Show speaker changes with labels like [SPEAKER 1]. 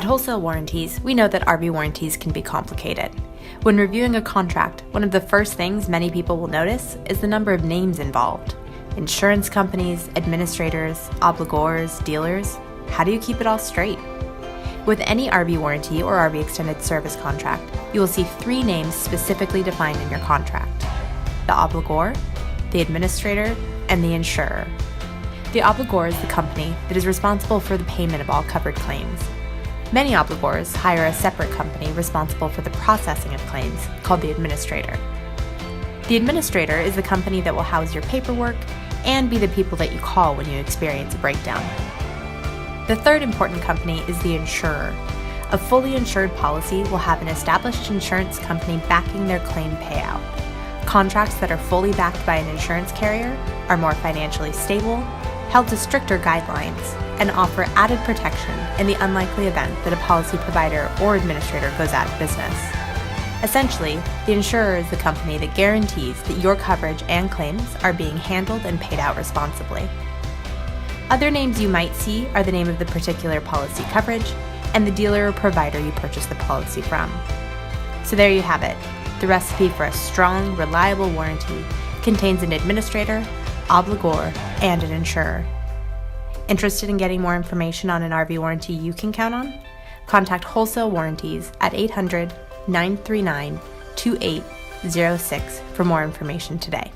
[SPEAKER 1] At Wholesale Warranties, we know that RV warranties can be complicated. When reviewing a contract, one of the first things many people will notice is the number of names involved. Insurance companies, administrators, obligors, dealers. How do you keep it all straight? With any RV warranty or RV extended service contract, you will see 3 names specifically defined in your contract: the obligor, the administrator, and the insurer. The obligor is the company that is responsible for the payment of all covered claims. Many obligors hire a separate company responsible for the processing of claims, called the administrator. The administrator is the company that will house your paperwork and be the people that you call when you experience a breakdown. The third important company is the insurer. A fully insured policy will have an established insurance company backing their claim payout. Contracts that are fully backed by an insurance carrier are more financially stable, held to stricter guidelines, and offer added protection in the unlikely event that a policy provider or administrator goes out of business. Essentially, the insurer is the company that guarantees that your coverage and claims are being handled and paid out responsibly. Other names you might see are the name of the particular policy coverage and the dealer or provider you purchased the policy from. So there you have it. The recipe for a strong, reliable warranty contains an administrator, obligor, and an insurer. Interested in getting more information on an RV warranty you can count on? Contact Wholesale Warranties at 800-939-2806 for more information today.